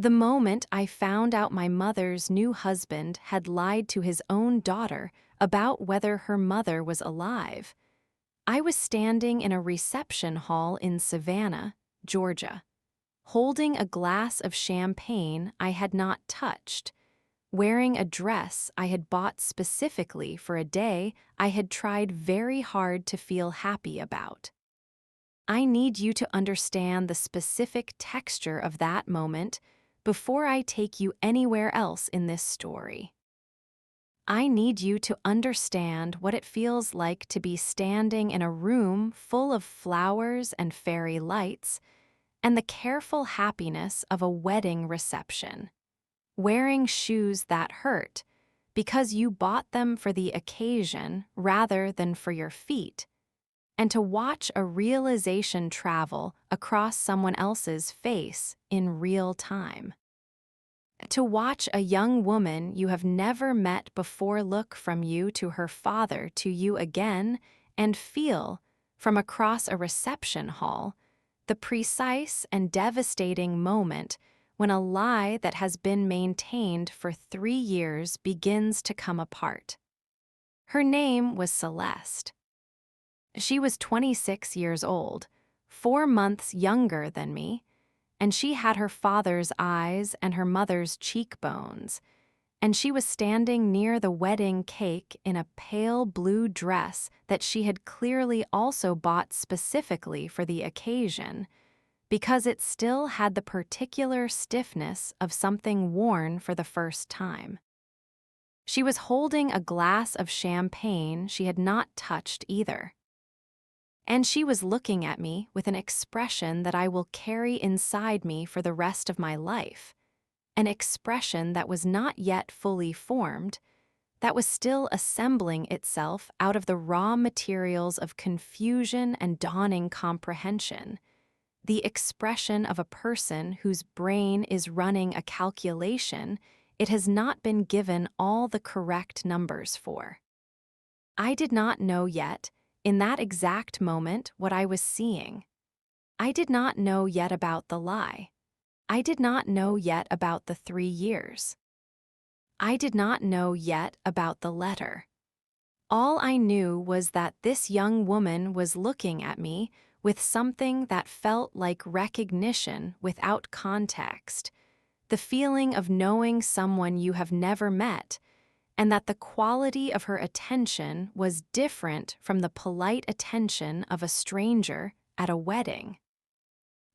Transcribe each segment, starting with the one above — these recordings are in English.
The moment I found out my mother's new husband had lied to his own daughter about whether her mother was alive, I was standing in a reception hall in Savannah, Georgia, holding a glass of champagne I had not touched, wearing a dress I had bought specifically for a day I had tried very hard to feel happy about. I need you to understand the specific texture of that moment before I take you anywhere else in this story. I need you to understand what it feels like to be standing in a room full of flowers and fairy lights and the careful happiness of a wedding reception, wearing shoes that hurt because you bought them for the occasion rather than for your feet, and to watch a realization travel across someone else's face in real time. To watch a young woman you have never met before look from you to her father to you again and feel, from across a reception hall, the precise and devastating moment when a lie that has been maintained for 3 years begins to come apart. Her name was Celeste. She was 26 years old, 4 months younger than me, and she had her father's eyes and her mother's cheekbones, and she was standing near the wedding cake in a pale blue dress that she had clearly also bought specifically for the occasion, because it still had the particular stiffness of something worn for the first time. She was holding a glass of champagne she had not touched either. And she was looking at me with an expression that I will carry inside me for the rest of my life, an expression that was not yet fully formed, that was still assembling itself out of the raw materials of confusion and dawning comprehension, the expression of a person whose brain is running a calculation it has not been given all the correct numbers for. I did not know yet, in that exact moment, what I was seeing. I did not know yet about the lie. I did not know yet about the 3 years. I did not know yet about the letter. All I knew was that this young woman was looking at me with something that felt like recognition without context, the feeling of knowing someone you have never met, and that the quality of her attention was different from the polite attention of a stranger at a wedding.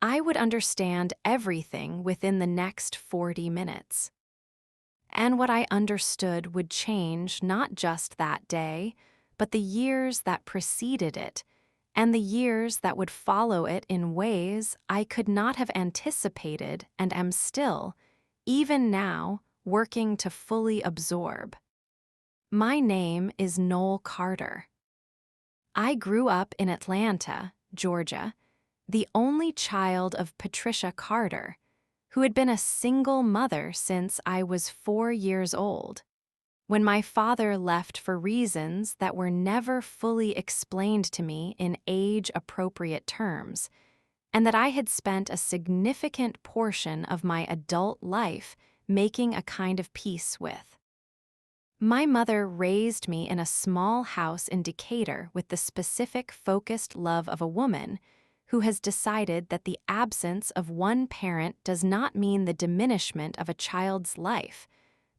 I would understand everything within the next 40 minutes. And what I understood would change not just that day, but the years that preceded it, and the years that would follow it in ways I could not have anticipated and am still, even now, working to fully absorb. My name is Noel Carter. I grew up in Atlanta, Georgia, the only child of Patricia Carter, who had been a single mother since I was 4 years old, when my father left for reasons that were never fully explained to me in age-appropriate terms, and that I had spent a significant portion of my adult life making a kind of peace with. My mother raised me in a small house in Decatur with the specific focused love of a woman who has decided that the absence of one parent does not mean the diminishment of a child's life,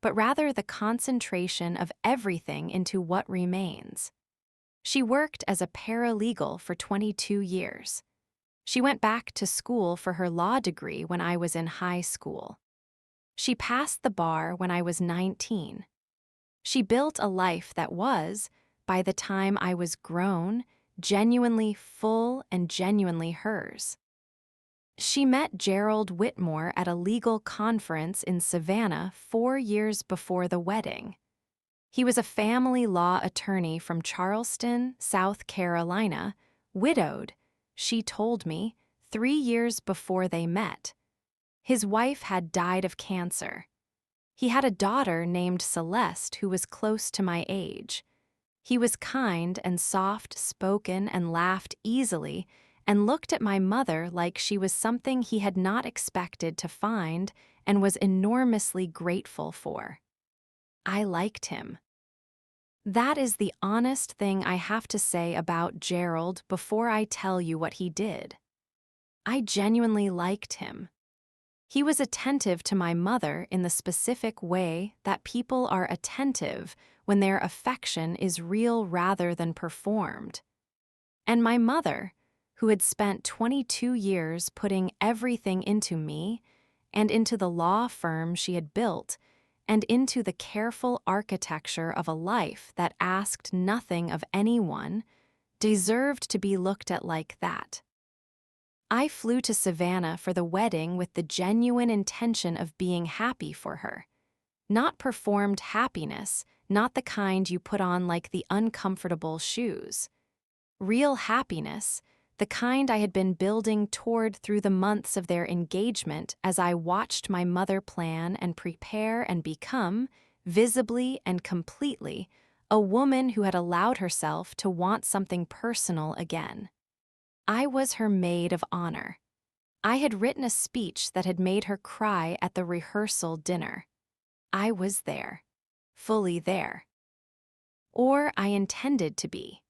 but rather the concentration of everything into what remains. She worked as a paralegal for 22 years. She went back to school for her law degree when I was in high school. She passed the bar when I was 19. She built a life that was, by the time I was grown, genuinely full and genuinely hers. She met Gerald Whitmore at a legal conference in Savannah 4 years before the wedding. He was a family law attorney from Charleston, South Carolina, widowed, she told me, 3 years before they met. His wife had died of cancer. He had a daughter named Celeste who was close to my age. He was kind and soft-spoken and laughed easily and looked at my mother like she was something he had not expected to find and was enormously grateful for. I liked him. That is the honest thing I have to say about Gerald before I tell you what he did. I genuinely liked him. He was attentive to my mother in the specific way that people are attentive when their affection is real rather than performed. And my mother, who had spent 22 years putting everything into me and into the law firm she had built and into the careful architecture of a life that asked nothing of anyone, deserved to be looked at like that. I flew to Savannah for the wedding with the genuine intention of being happy for her. Not performed happiness, not the kind you put on like the uncomfortable shoes. Real happiness, the kind I had been building toward through the months of their engagement as I watched my mother plan and prepare and become, visibly and completely, a woman who had allowed herself to want something personal again. I was her maid of honor. I had written a speech that had made her cry at the rehearsal dinner. I was there. Fully there. Or I intended to be.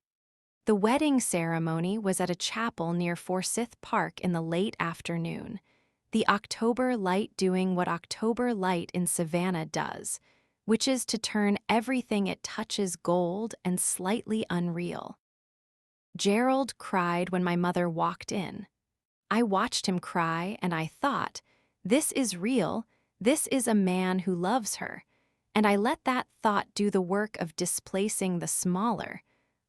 The wedding ceremony was at a chapel near Forsyth Park in the late afternoon, the October light doing what October light in Savannah does, which is to turn everything it touches gold and slightly unreal. Gerald cried when my mother walked in. I watched him cry and I thought, this is real, this is a man who loves her, and I let that thought do the work of displacing the smaller,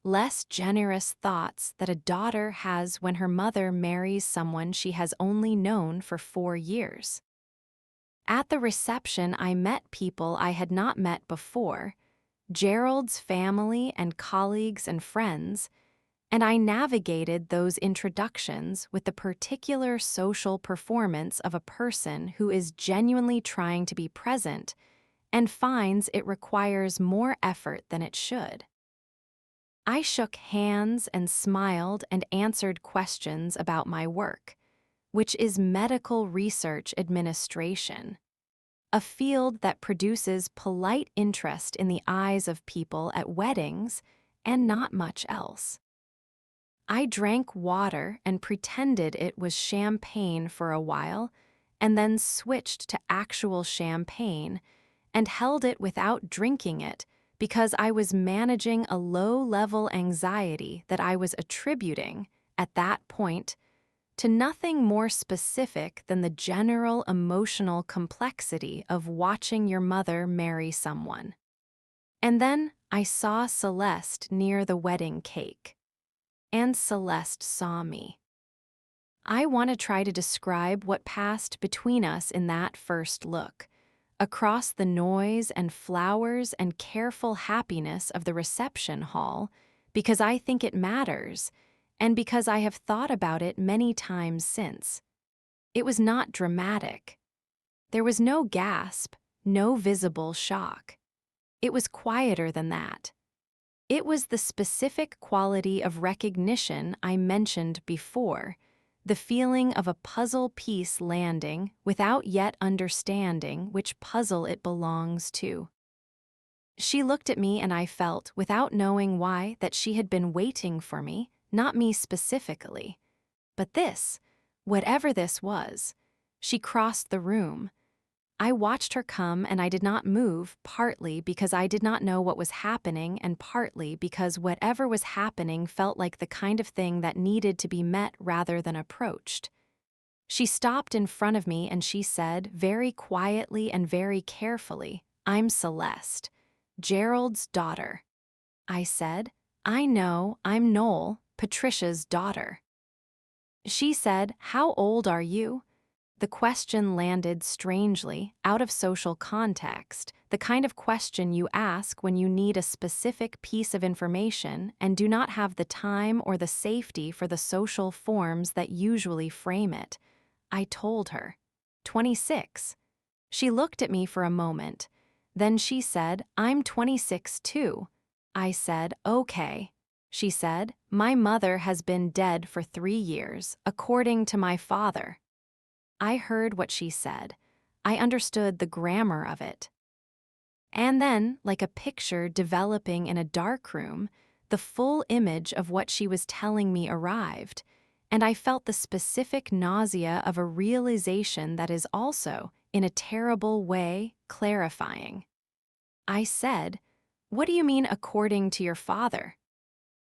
less generous thoughts that a daughter has when her mother marries someone she has only known for 4 years. At the reception, I met people I had not met before, Gerald's family and colleagues and friends, and I navigated those introductions with the particular social performance of a person who is genuinely trying to be present and finds it requires more effort than it should. I shook hands and smiled and answered questions about my work, which is medical research administration, a field that produces polite interest in the eyes of people at weddings and not much else. I drank water and pretended it was champagne for a while, and then switched to actual champagne and held it without drinking it because I was managing a low-level anxiety that I was attributing, at that point, to nothing more specific than the general emotional complexity of watching your mother marry someone. And then I saw Celeste near the wedding cake. And Celeste saw me. I want to try to describe what passed between us in that first look, across the noise and flowers and careful happiness of the reception hall, because I think it matters, and because I have thought about it many times since. It was not dramatic. There was no gasp, no visible shock. It was quieter than that. It was the specific quality of recognition I mentioned before, the feeling of a puzzle piece landing without yet understanding which puzzle it belongs to. She looked at me and I felt, without knowing why, that she had been waiting for me, not me specifically. But this, whatever this was, she crossed the room. I watched her come and I did not move, partly because I did not know what was happening and partly because whatever was happening felt like the kind of thing that needed to be met rather than approached. She stopped in front of me and she said, very quietly and very carefully, "I'm Celeste, Gerald's daughter." I said, "I know, I'm Noel, Patricia's daughter." She said, "How old are you?" The question landed strangely, out of social context, the kind of question you ask when you need a specific piece of information and do not have the time or the safety for the social forms that usually frame it. I told her. 26. She looked at me for a moment. Then she said, "I'm 26 too." I said, "Okay." She said, "My mother has been dead for 3 years, according to my father." I heard what she said. I understood the grammar of it. And then, like a picture developing in a dark room, the full image of what she was telling me arrived, and I felt the specific nausea of a realization that is also, in a terrible way, clarifying. I said, "What do you mean according to your father?"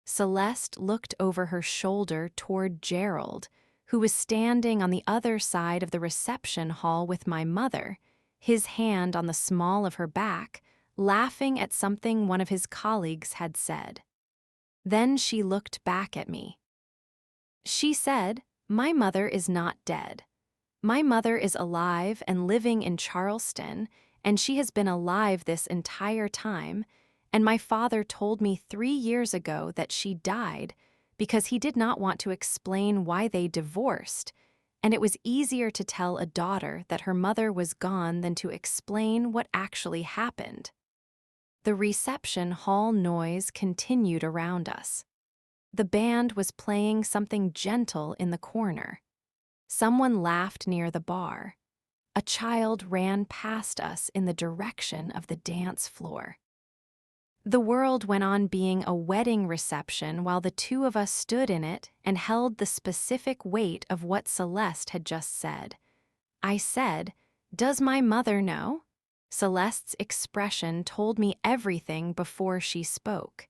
Celeste looked over her shoulder toward Gerald, who was standing on the other side of the reception hall with my mother, his hand on the small of her back, laughing at something one of his colleagues had said. Then she looked back at me. She said, "My mother is not dead. My mother is alive and living in Charleston, and she has been alive this entire time, and my father told me 3 years ago that she died because he did not want to explain why they divorced, and it was easier to tell a daughter that her mother was gone than to explain what actually happened." The reception hall noise continued around us. The band was playing something gentle in the corner. Someone laughed near the bar. A child ran past us in the direction of the dance floor. The world went on being a wedding reception while the two of us stood in it and held the specific weight of what Celeste had just said. I said, "Does my mother know?" Celeste's expression told me everything before she spoke.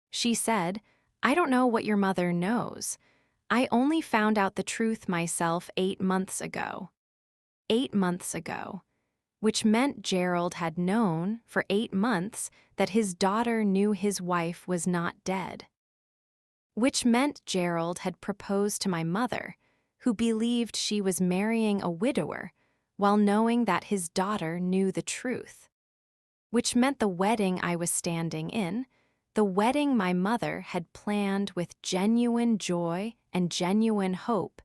She said, "I don't know what your mother knows. I only found out the truth myself 8 months ago." 8 months ago, which meant Gerald had known for 8 months that his daughter knew his wife was not dead. Which meant Gerald had proposed to my mother, who believed she was marrying a widower, while knowing that his daughter knew the truth. Which meant the wedding I was standing in, the wedding my mother had planned with genuine joy and genuine hope,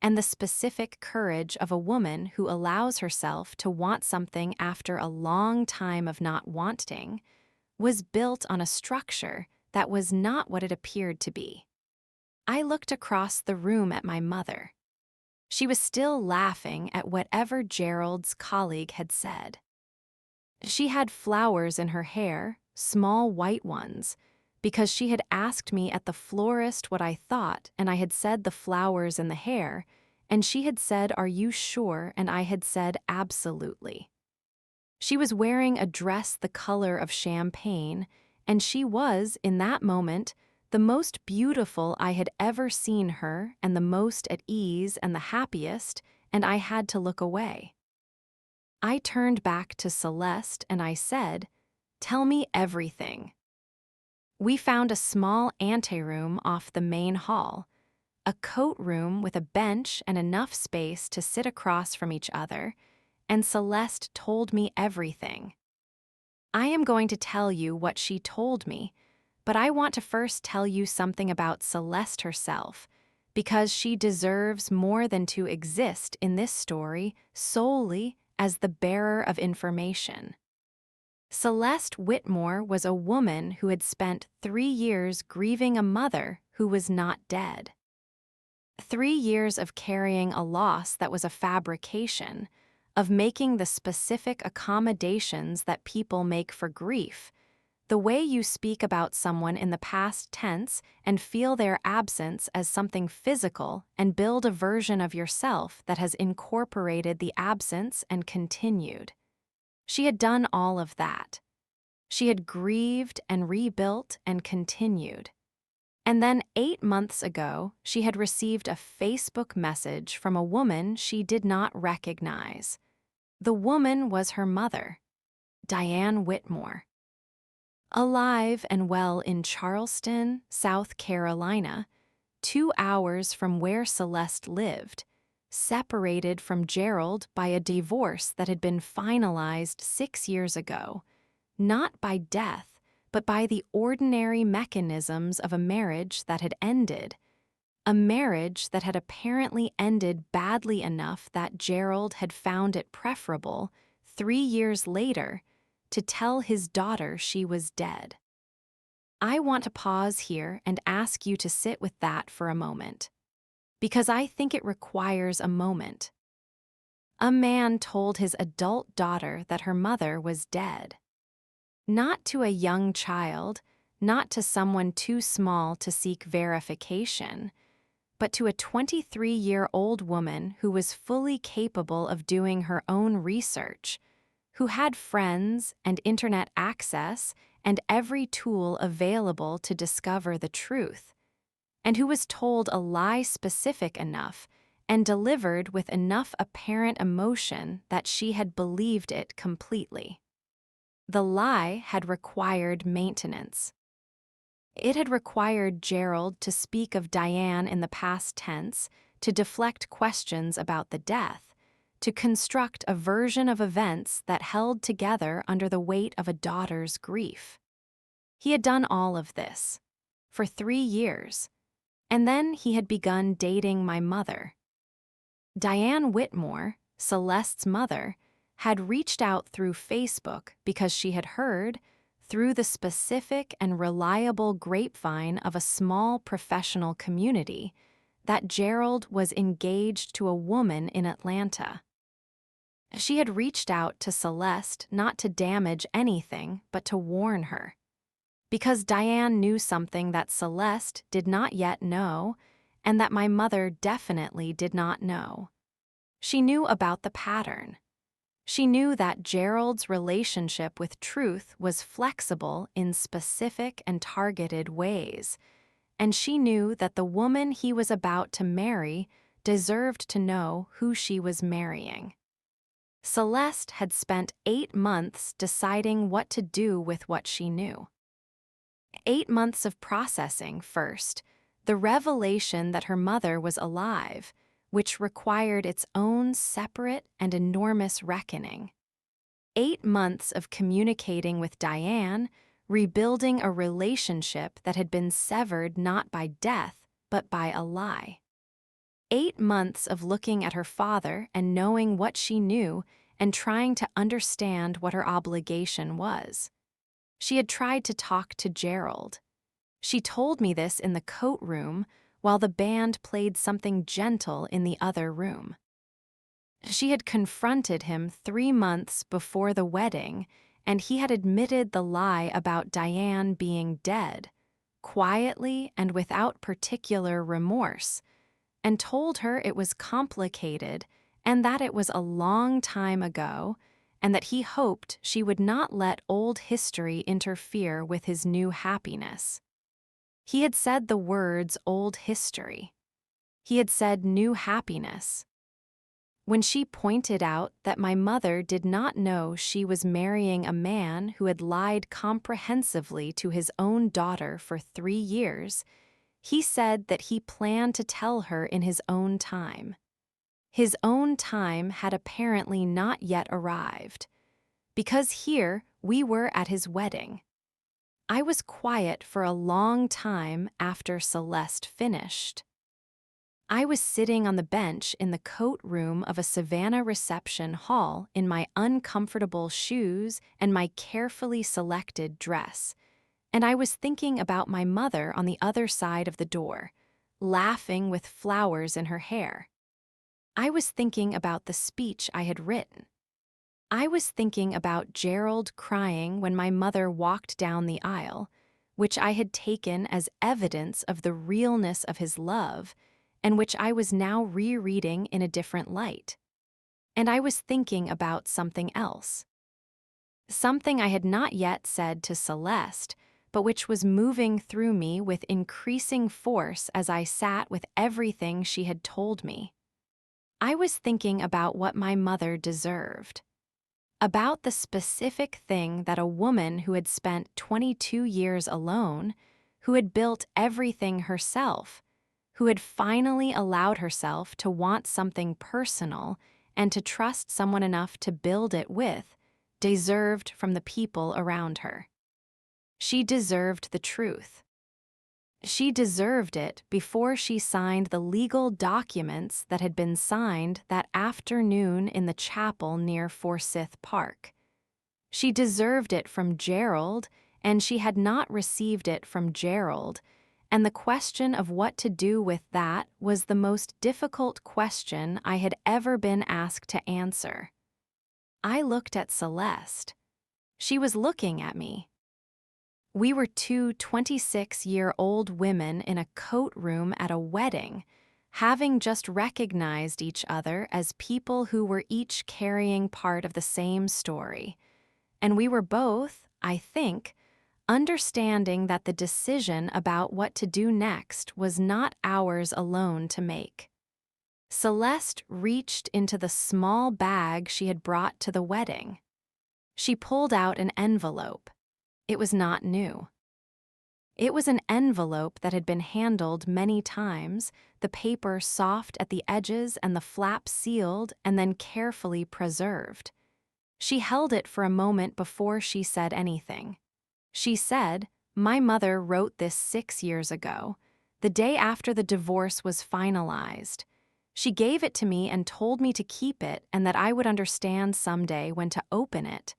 and the specific courage of a woman who allows herself to want something after a long time of not wanting, was built on a structure that was not what it appeared to be. I looked across the room at my mother. She was still laughing at whatever Gerald's colleague had said. She had flowers in her hair, small white ones, because she had asked me at the florist what I thought, and I had said the flowers in the hair, and she had said, "Are you sure?" and I had said, "Absolutely." She was wearing a dress the color of champagne, and she was, in that moment, the most beautiful I had ever seen her and the most at ease and the happiest, and I had to look away. I turned back to Celeste and I said, "Tell me everything." We found a small anteroom off the main hall, a coat room with a bench and enough space to sit across from each other, and Celeste told me everything. I am going to tell you what she told me, but I want to first tell you something about Celeste herself, because she deserves more than to exist in this story solely as the bearer of information. Celeste Whitmore was a woman who had spent 3 years grieving a mother who was not dead. 3 years of carrying a loss that was a fabrication, of making the specific accommodations that people make for grief, the way you speak about someone in the past tense and feel their absence as something physical and build a version of yourself that has incorporated the absence and continued. She had done all of that. She had grieved and rebuilt and continued. And then 8 months ago, she had received a Facebook message from a woman she did not recognize. The woman was her mother, Diane Whitmore. Alive and well in Charleston, South Carolina, 2 hours from where Celeste lived, separated from Gerald by a divorce that had been finalized 6 years ago, not by death, but by the ordinary mechanisms of a marriage that had ended, a marriage that had apparently ended badly enough that Gerald had found it preferable, 3 years later, to tell his daughter she was dead. I want to pause here and ask you to sit with that for a moment, because I think it requires a moment. A man told his adult daughter that her mother was dead. Not to a young child, not to someone too small to seek verification, but to a 23-year-old woman who was fully capable of doing her own research, who had friends and internet access and every tool available to discover the truth, and who was told a lie specific enough and delivered with enough apparent emotion that she had believed it completely. The lie had required maintenance. It had required Gerald to speak of Diane in the past tense, to deflect questions about the death, to construct a version of events that held together under the weight of a daughter's grief. He had done all of this for 3 years, and then he had begun dating my mother. Diane Whitmore, Celeste's mother, had reached out through Facebook because she had heard, through the specific and reliable grapevine of a small professional community, that Gerald was engaged to a woman in Atlanta. She had reached out to Celeste not to damage anything but to warn her. Because Diane knew something that Celeste did not yet know, and that my mother definitely did not know. She knew about the pattern. She knew that Gerald's relationship with truth was flexible in specific and targeted ways, and she knew that the woman he was about to marry deserved to know who she was marrying. Celeste had spent 8 months deciding what to do with what she knew. 8 months of processing first, the revelation that her mother was alive, which required its own separate and enormous reckoning. 8 months of communicating with Diane, rebuilding a relationship that had been severed not by death, but by a lie. 8 months of looking at her father and knowing what she knew and trying to understand what her obligation was. She had tried to talk to Gerald. She told me this in the coat room while the band played something gentle in the other room. She had confronted him 3 months before the wedding, and he had admitted the lie about Diane being dead, quietly and without particular remorse, and told her it was complicated and that it was a long time ago, and that he hoped she would not let old history interfere with his new happiness. He had said the words old history. He had said new happiness. When she pointed out that my mother did not know she was marrying a man who had lied comprehensively to his own daughter for 3 years, he said that he planned to tell her in his own time. His own time had apparently not yet arrived, because here we were at his wedding. I was quiet for a long time after Celeste finished. I was sitting on the bench in the coat room of a Savannah reception hall in my uncomfortable shoes and my carefully selected dress, and I was thinking about my mother on the other side of the door, laughing with flowers in her hair. I was thinking about the speech I had written. I was thinking about Gerald crying when my mother walked down the aisle, which I had taken as evidence of the realness of his love, and which I was now rereading in a different light. And I was thinking about something else. Something I had not yet said to Celeste, but which was moving through me with increasing force as I sat with everything she had told me. I was thinking about what my mother deserved. About the specific thing that a woman who had spent 22 years alone, who had built everything herself, who had finally allowed herself to want something personal and to trust someone enough to build it with, deserved from the people around her. She deserved the truth. She deserved it before she signed the legal documents that had been signed that afternoon in the chapel near Forsyth Park. She deserved it from Gerald, and she had not received it from Gerald, and the question of what to do with that was the most difficult question I had ever been asked to answer. I looked at Celeste. She was looking at me. We were two 26-year-old women in a coat room at a wedding, having just recognized each other as people who were each carrying part of the same story. And we were both, I think, understanding that the decision about what to do next was not ours alone to make. Celeste reached into the small bag she had brought to the wedding. She pulled out an envelope. It was not new. It was an envelope that had been handled many times, the paper soft at the edges and the flap sealed and then carefully preserved. She held it for a moment before she said anything. She said, "My mother wrote this 6 years ago, the day after the divorce was finalized. She gave it to me and told me to keep it and that I would understand someday when to open it."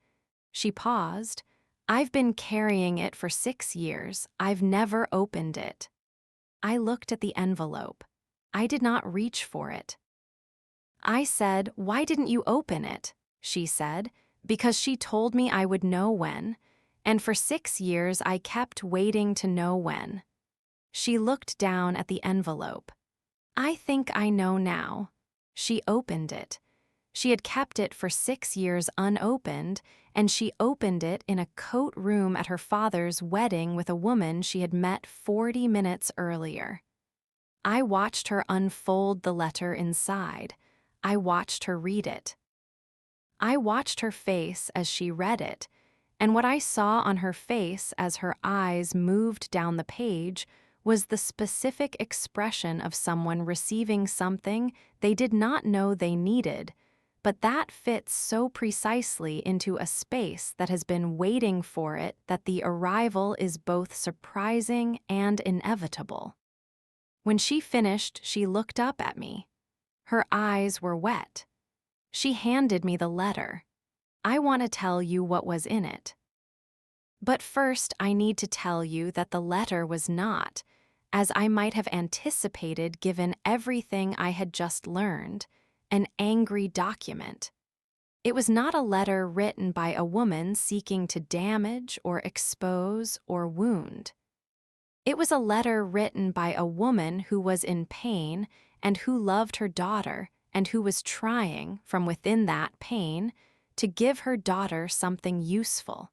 She paused. "I've been carrying it for 6 years. I've never opened it." I looked at the envelope. I did not reach for it. I said, "Why didn't you open it?" She said, "Because she told me I would know when, and for 6 years I kept waiting to know when." She looked down at the envelope. "I think I know now." She opened it. She had kept it for 6 years unopened, and she opened it in a coat room at her father's wedding with a woman she had met 40 minutes earlier. I watched her unfold the letter inside. I watched her read it. I watched her face as she read it, and what I saw on her face as her eyes moved down the page was the specific expression of someone receiving something they did not know they needed, but that fits so precisely into a space that has been waiting for it that the arrival is both surprising and inevitable. When she finished, she looked up at me. Her eyes were wet. She handed me the letter. "I want to tell you what was in it. But first, I need to tell you that the letter was not, as I might have anticipated given everything I had just learned, an angry document. It was not a letter written by a woman seeking to damage or expose or wound. It was a letter written by a woman who was in pain and who loved her daughter and who was trying, from within that pain, to give her daughter something useful,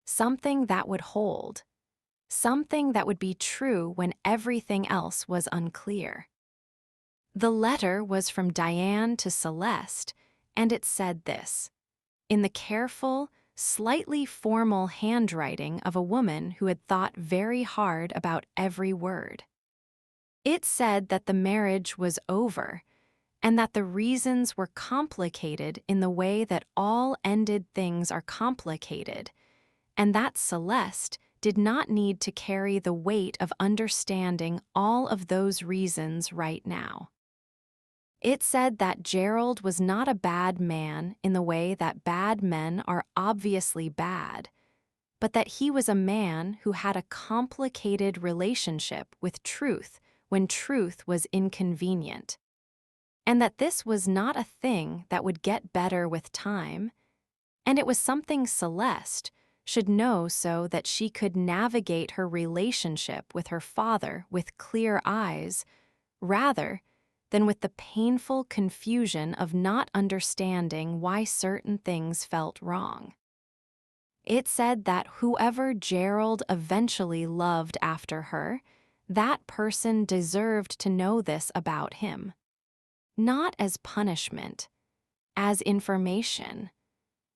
something that would hold, something that would be true when everything else was unclear. The letter was from Diane to Celeste, and it said this, in the careful, slightly formal handwriting of a woman who had thought very hard about every word. It said that the marriage was over, and that the reasons were complicated in the way that all ended things are complicated, and that Celeste did not need to carry the weight of understanding all of those reasons right now. It said that Gerald was not a bad man in the way that bad men are obviously bad, but that he was a man who had a complicated relationship with truth when truth was inconvenient, and that this was not a thing that would get better with time, and it was something Celeste should know so that she could navigate her relationship with her father with clear eyes, rather than with the painful confusion of not understanding why certain things felt wrong. It said that whoever Gerald eventually loved after her, that person deserved to know this about him. Not as punishment, as information.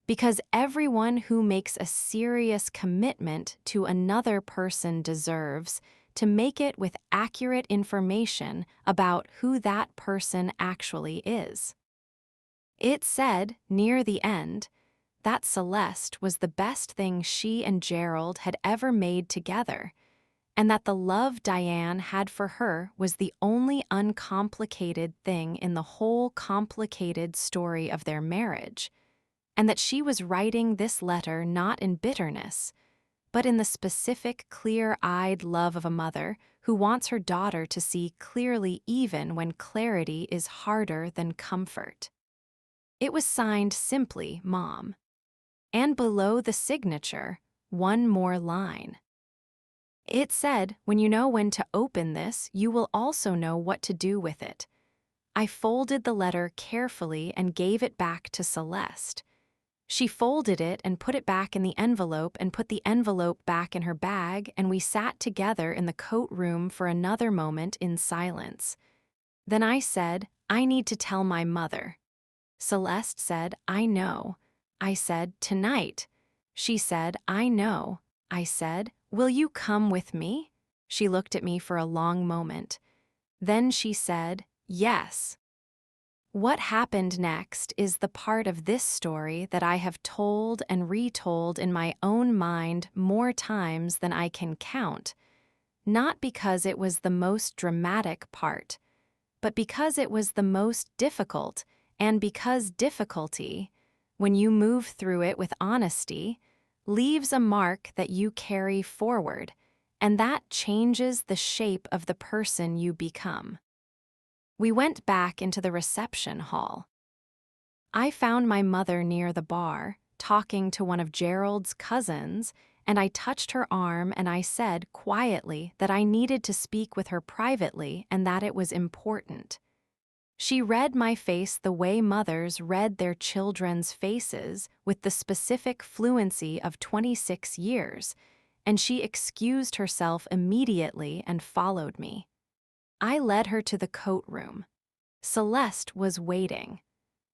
Because everyone who makes a serious commitment to another person deserves to make it with accurate information about who that person actually is. It said, near the end, that Celeste was the best thing she and Gerald had ever made together, and that the love Diane had for her was the only uncomplicated thing in the whole complicated story of their marriage, and that she was writing this letter not in bitterness, but in the specific, clear-eyed love of a mother who wants her daughter to see clearly even when clarity is harder than comfort. It was signed simply Mom. And below the signature, one more line. It said, "When you know when to open this, you will also know what to do with it." I folded the letter carefully and gave it back to Celeste. She folded it and put it back in the envelope and put the envelope back in her bag, and we sat together in the coat room for another moment in silence. Then I said, "I need to tell my mother." Celeste said, "I know." I said, "Tonight." She said, "I know." I said, "Will you come with me?" She looked at me for a long moment. Then she said, "Yes." What happened next is the part of this story that I have told and retold in my own mind more times than I can count, not because it was the most dramatic part, but because it was the most difficult, and because difficulty, when you move through it with honesty, leaves a mark that you carry forward, and that changes the shape of the person you become. We went back into the reception hall. I found my mother near the bar, talking to one of Gerald's cousins, and I touched her arm and I said quietly that I needed to speak with her privately and that it was important. She read my face the way mothers read their children's faces, with the specific fluency of 26 years, and she excused herself immediately and followed me. I led her to the coat room. Celeste was waiting.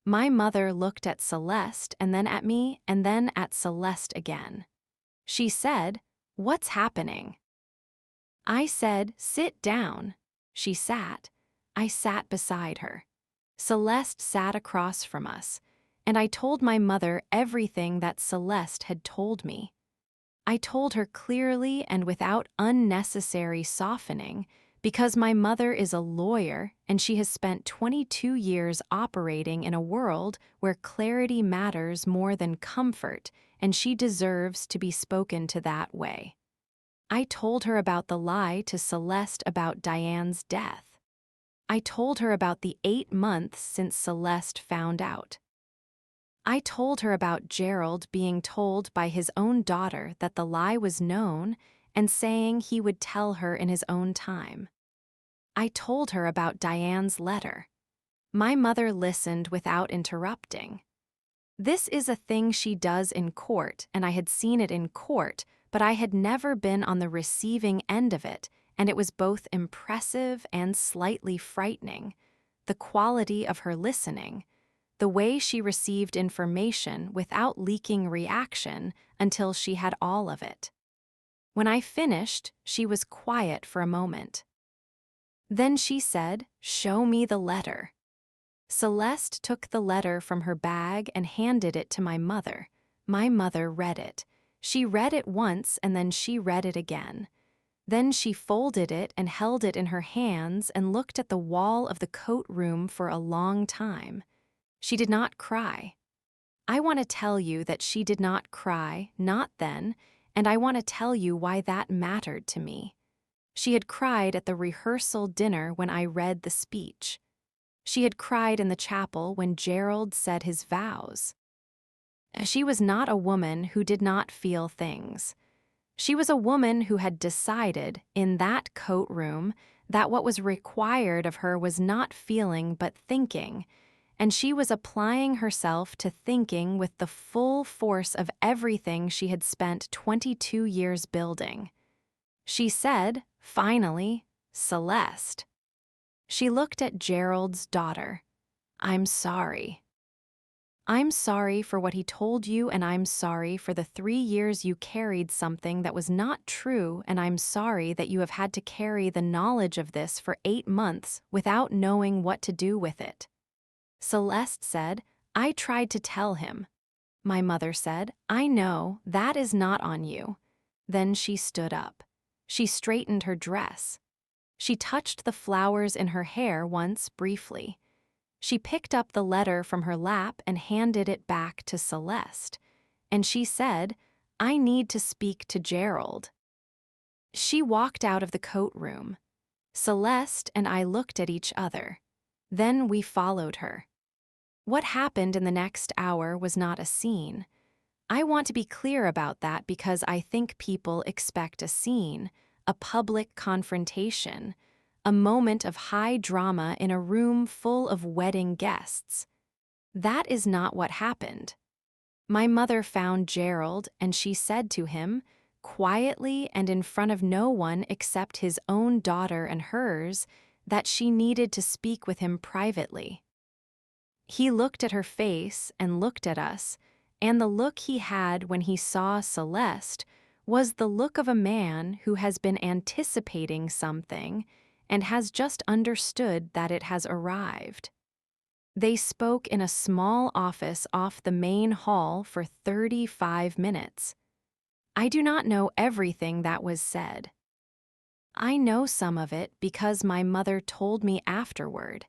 My mother looked at Celeste and then at me and then at Celeste again. She said, "What's happening?" I said, "Sit down." She sat. I sat beside her. Celeste sat across from us, and I told my mother everything that Celeste had told me. I told her clearly and without unnecessary softening, because my mother is a lawyer and she has spent 22 years operating in a world where clarity matters more than comfort, and she deserves to be spoken to that way. I told her about the lie to Celeste about Diane's death. I told her about the 8 months since Celeste found out. I told her about Gerald being told by his own daughter that the lie was known and saying he would tell her in his own time. I told her about Diane's letter. My mother listened without interrupting. This is a thing she does in court, and I had seen it in court, but I had never been on the receiving end of it, and it was both impressive and slightly frightening. The quality of her listening, the way she received information without leaking reaction until she had all of it. When I finished, she was quiet for a moment. Then she said, "Show me the letter." Celeste took the letter from her bag and handed it to my mother. My mother read it. She read it once and then she read it again. Then she folded it and held it in her hands and looked at the wall of the coat room for a long time. She did not cry. I want to tell you that she did not cry, not then, and I want to tell you why that mattered to me. She had cried at the rehearsal dinner when I read the speech. She had cried in the chapel when Gerald said his vows. She was not a woman who did not feel things. She was a woman who had decided, in that coat room, that what was required of her was not feeling but thinking, and she was applying herself to thinking with the full force of everything she had spent 22 years building. She said, finally, "Celeste." She looked at Gerald's daughter. "I'm sorry. I'm sorry for what he told you, and I'm sorry for the 3 years you carried something that was not true, and I'm sorry that you have had to carry the knowledge of this for 8 months without knowing what to do with it." Celeste said, "I tried to tell him." My mother said, "I know, that is not on you." Then she stood up. She straightened her dress. She touched the flowers in her hair once briefly. She picked up the letter from her lap and handed it back to Celeste. And she said, I need to speak to Gerald." She walked out of the coat room. Celeste and I looked at each other. Then we followed her. What happened in the next hour was not a scene. I want to be clear about that because I think people expect a scene, a public confrontation, a moment of high drama in a room full of wedding guests. That is not what happened. My mother found Gerald and she said to him, quietly and in front of no one except his own daughter and hers, that she needed to speak with him privately. He looked at her face and looked at us, and the look he had when he saw Celeste was the look of a man who has been anticipating something and has just understood that it has arrived. They spoke in a small office off the main hall for 35 minutes. I do not know everything that was said. I know some of it because my mother told me afterward,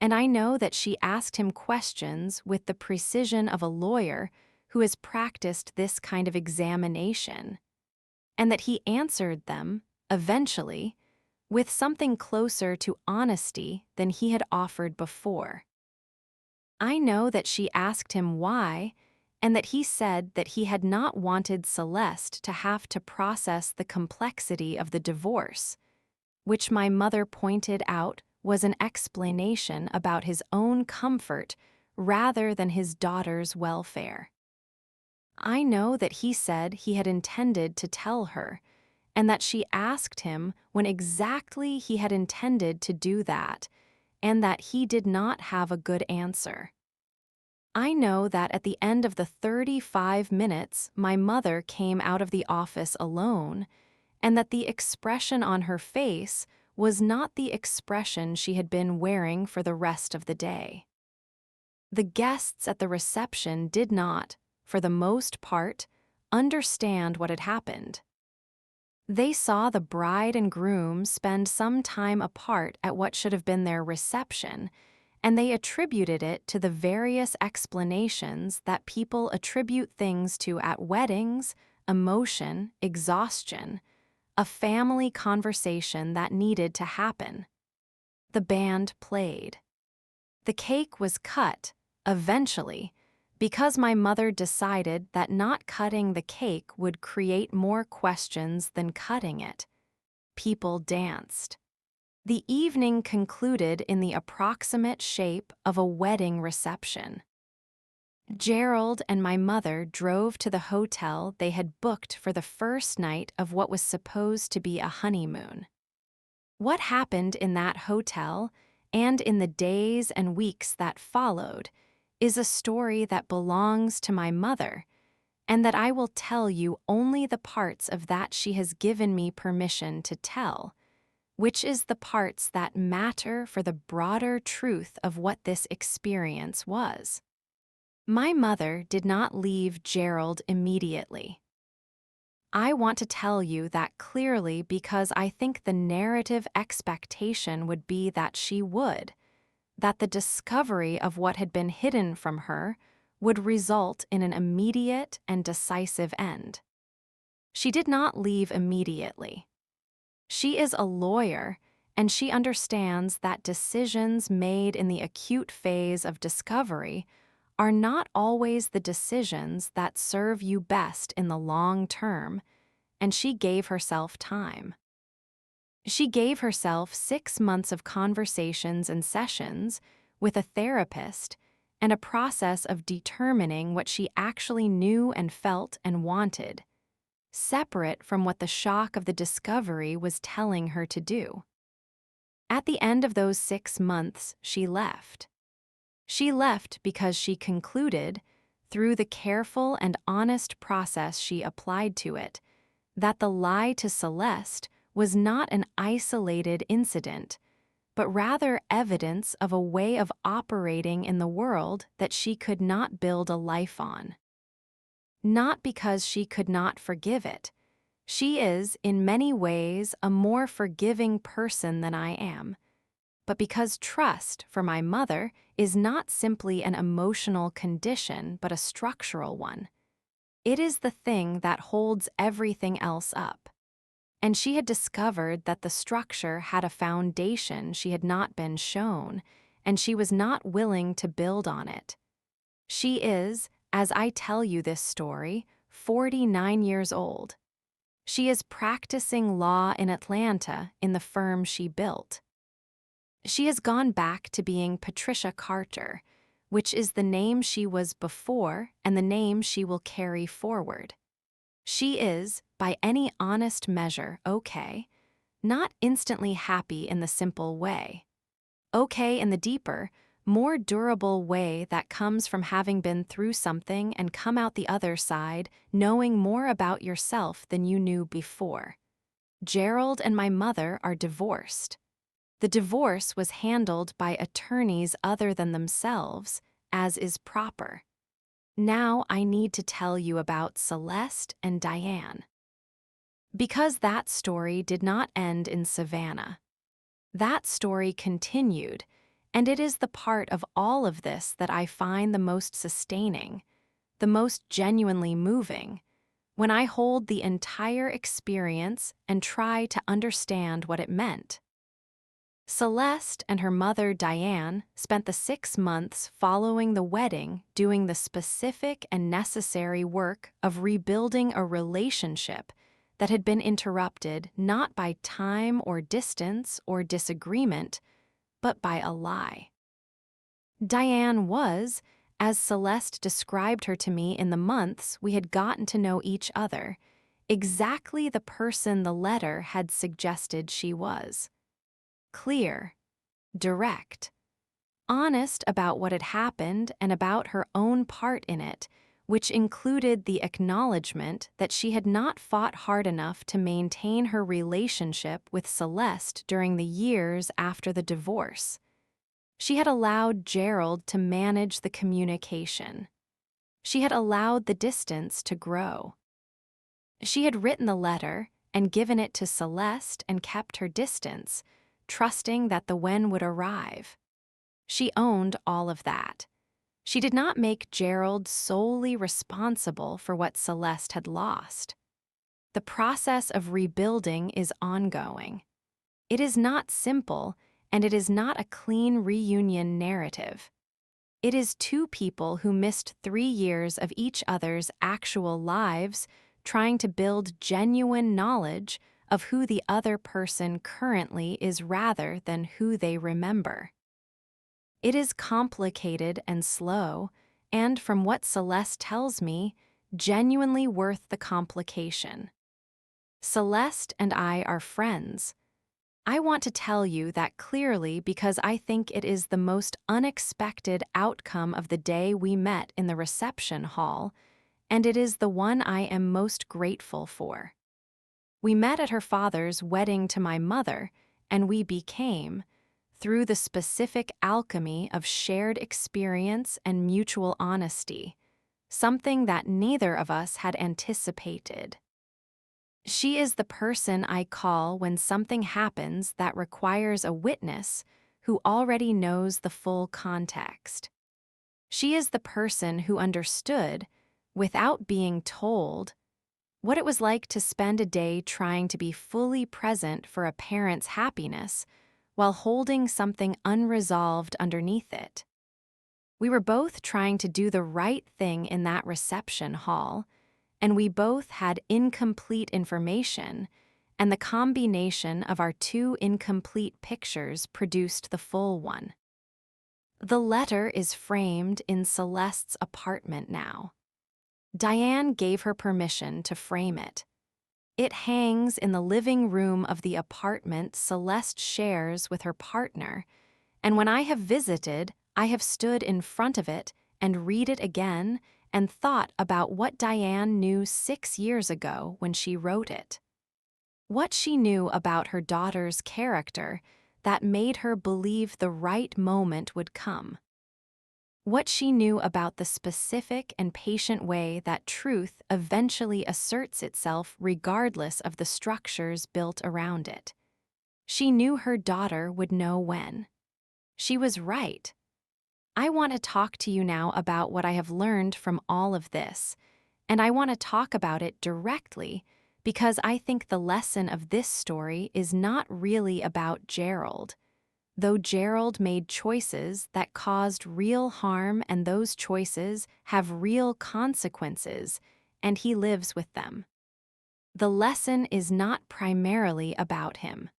and I know that she asked him questions with the precision of a lawyer who has practiced this kind of examination, and that he answered them, eventually, with something closer to honesty than he had offered before. I know that she asked him why, and that he said that he had not wanted Celeste to have to process the complexity of the divorce, which my mother pointed out was an explanation about his own comfort rather than his daughter's welfare. I know that he said he had intended to tell her, and that she asked him when exactly he had intended to do that, and that he did not have a good answer. I know that at the end of the 35 minutes, my mother came out of the office alone, and that the expression on her face was not the expression she had been wearing for the rest of the day. The guests at the reception did not, for the most part, understand what had happened. They saw the bride and groom spend some time apart at what should have been their reception, and they attributed it to the various explanations that people attribute things to at weddings: emotion, exhaustion, a family conversation that needed to happen. The band played. The cake was cut, eventually, because my mother decided that not cutting the cake would create more questions than cutting it. People danced. The evening concluded in the approximate shape of a wedding reception. Gerald and my mother drove to the hotel they had booked for the first night of what was supposed to be a honeymoon. What happened in that hotel and in the days and weeks that followed is a story that belongs to my mother, and that I will tell you only the parts of that she has given me permission to tell, which is the parts that matter for the broader truth of what this experience was. My mother did not leave Gerald immediately. I want to tell you that clearly because I think the narrative expectation would be that she would, that the discovery of what had been hidden from her would result in an immediate and decisive end. She did not leave immediately. She is a lawyer, and she understands that decisions made in the acute phase of discovery are not always the decisions that serve you best in the long term, and she gave herself time. She gave herself 6 months of conversations and sessions with a therapist and a process of determining what she actually knew and felt and wanted, separate from what the shock of the discovery was telling her to do. At the end of those 6 months, she left. She left because she concluded, through the careful and honest process she applied to it, that the lie to Celeste was not an isolated incident, but rather evidence of a way of operating in the world that she could not build a life on. Not because she could not forgive it. She is, in many ways, a more forgiving person than I am, but because trust, for my mother, is not simply an emotional condition but a structural one. It is the thing that holds everything else up. And she had discovered that the structure had a foundation she had not been shown, and she was not willing to build on it. She is, as I tell you this story, 49 years old. She is practicing law in Atlanta in the firm she built. She has gone back to being Patricia Carter, which is the name she was before and the name she will carry forward. She is, by any honest measure, okay, not instantly happy in the simple way. Okay in the deeper, more durable way that comes from having been through something and come out the other side knowing more about yourself than you knew before. Gerald and my mother are divorced. The divorce was handled by attorneys other than themselves, as is proper. Now I need to tell you about Celeste and Diane. Because that story did not end in Savannah. That story continued, and it is the part of all of this that I find the most sustaining, the most genuinely moving, when I hold the entire experience and try to understand what it meant. Celeste and her mother Diane spent the 6 months following the wedding doing the specific and necessary work of rebuilding a relationship that had been interrupted not by time or distance or disagreement, but by a lie. Diane was, as Celeste described her to me in the months we had gotten to know each other, exactly the person the letter had suggested she was. Clear, direct, honest about what had happened and about her own part in it, which included the acknowledgement that she had not fought hard enough to maintain her relationship with Celeste during the years after the divorce. She had allowed Gerald to manage the communication. She had allowed the distance to grow. She had written the letter and given it to Celeste and kept her distance, trusting that the when would arrive. She owned all of that. She did not make Gerald solely responsible for what Celeste had lost. The process of rebuilding is ongoing. It is not simple, and it is not a clean reunion narrative. It is two people who missed 3 years of each other's actual lives trying to build genuine knowledge of who the other person currently is rather than who they remember. It is complicated and slow, and from what Celeste tells me, genuinely worth the complication. Celeste and I are friends. I want to tell you that clearly because I think it is the most unexpected outcome of the day we met in the reception hall, and it is the one I am most grateful for. We met at her father's wedding to my mother, and we became, through the specific alchemy of shared experience and mutual honesty, something that neither of us had anticipated. She is the person I call when something happens that requires a witness who already knows the full context. She is the person who understood, without being told, what it was like to spend a day trying to be fully present for a parent's happiness while holding something unresolved underneath it. We were both trying to do the right thing in that reception hall, and we both had incomplete information, and the combination of our two incomplete pictures produced the full one. The letter is framed in Celeste's apartment now. Diane gave her permission to frame it. It hangs in the living room of the apartment Celeste shares with her partner, and when I have visited, I have stood in front of it and read it again and thought about what Diane knew 6 years ago when she wrote it. What she knew about her daughter's character that made her believe the right moment would come. What she knew about the specific and patient way that truth eventually asserts itself regardless of the structures built around it. She knew her daughter would know when. She was right. I want to talk to you now about what I have learned from all of this, And I want to talk about it directly because I think the lesson of this story is not really about Gerald. Though Gerald made choices that caused real harm and those choices have real consequences, and he lives with them. The lesson is not primarily about him.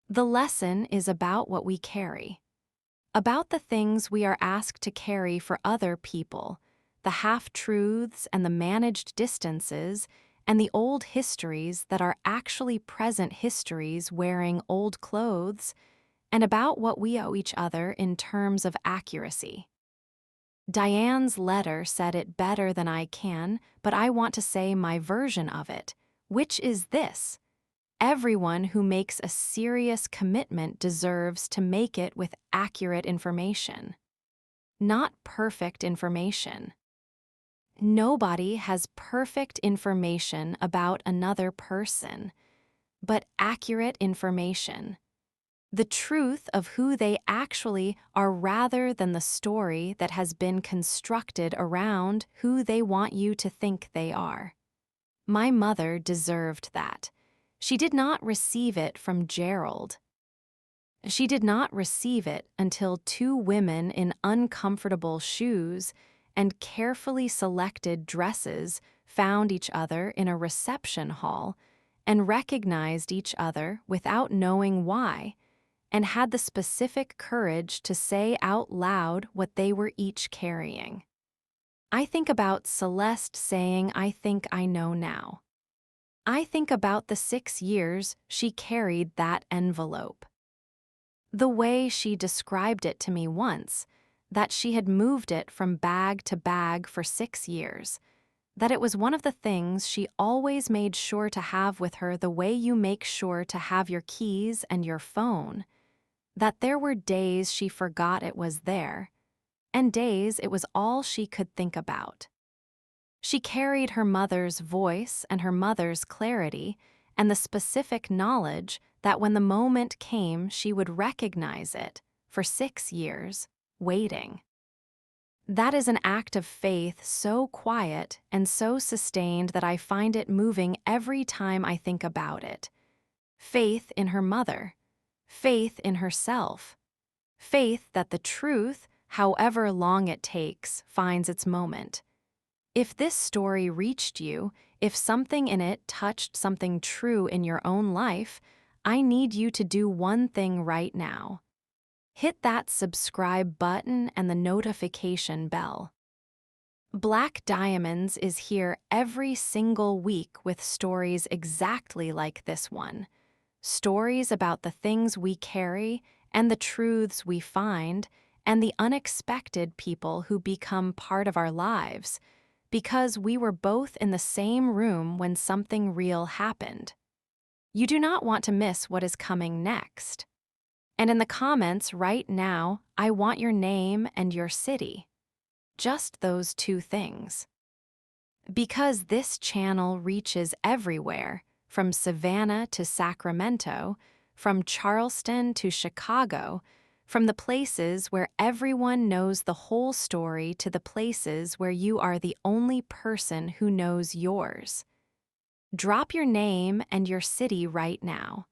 The lesson is about what we carry, about the things we are asked to carry for other people, the half-truths and the managed distances, and the old histories that are actually present histories wearing old clothes, and about what we owe each other in terms of accuracy. Diane's letter said it better than I can, but I want to say my version of it, which is this. Everyone who makes a serious commitment deserves to make it with accurate information, not perfect information. Nobody has perfect information about another person, but accurate information. The truth of who they actually are rather than the story that has been constructed around who they want you to think they are. My mother deserved that. She did not receive it from Gerald. She did not receive it until two women in uncomfortable shoes and carefully selected dresses found each other in a reception hall and recognized each other without knowing why, and had the specific courage to say out loud what they were each carrying. I think about Celeste saying, "I think I know now." I think about the 6 years she carried that envelope. The way she described it to me once, that she had moved it from bag to bag for 6 years, that it was one of the things she always made sure to have with her the way you make sure to have your keys and your phone, that there were days she forgot it was there, and days it was all she could think about. She carried her mother's voice and her mother's clarity and the specific knowledge that when the moment came she would recognize it for 6 years, waiting. That is an act of faith so quiet and so sustained that I find it moving every time I think about it. Faith in her mother, faith in herself, faith that the truth, however long it takes, finds its moment. If this story reached you, if something in it touched something true in your own life, I need you to do one thing right now. Hit that subscribe button and the notification bell. Black Diamonds is here every single week with stories exactly like this one. Stories about the things we carry and the truths we find and the unexpected people who become part of our lives, because we were both in the same room when something real happened. You do not want to miss what is coming next. And in the comments right now, I want your name and your city. Just those two things. Because this channel reaches everywhere, from Savannah to Sacramento, from Charleston to Chicago, from the places where everyone knows the whole story to the places where you are the only person who knows yours. Drop your name and your city right now.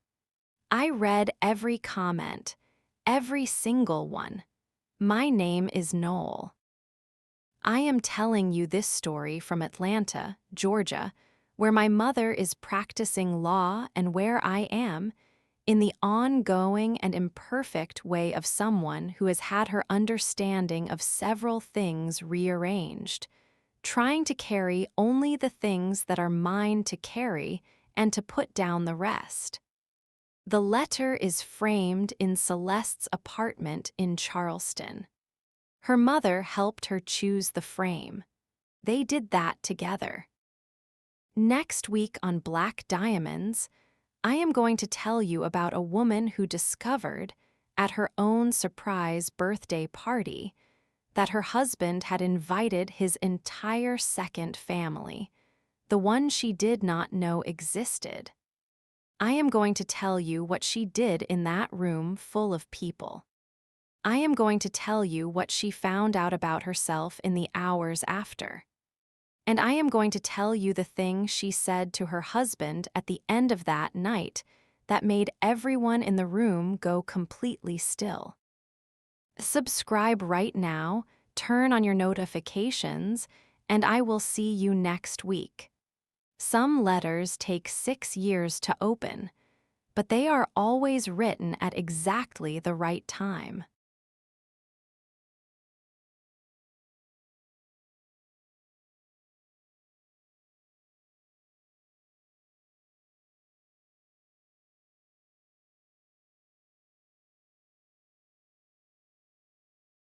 I read every comment, every single one. My name is Noel. I am telling you this story from Atlanta, Georgia, where my mother is practicing law and where I am, in the ongoing and imperfect way of someone who has had her understanding of several things rearranged, trying to carry only the things that are mine to carry and to put down the rest. The letter is framed in Celeste's apartment in Charleston. Her mother helped her choose the frame. They did that together. Next week on Black Diamonds, I am going to tell you about a woman who discovered, at her own surprise birthday party, that her husband had invited his entire second family, the one she did not know existed. I am going to tell you what she did in that room full of people. I am going to tell you what she found out about herself in the hours after. And I am going to tell you the thing she said to her husband at the end of that night that made everyone in the room go completely still. Subscribe right now, turn on your notifications, and I will see you next week. Some letters take 6 years to open, but they are always written at exactly the right time.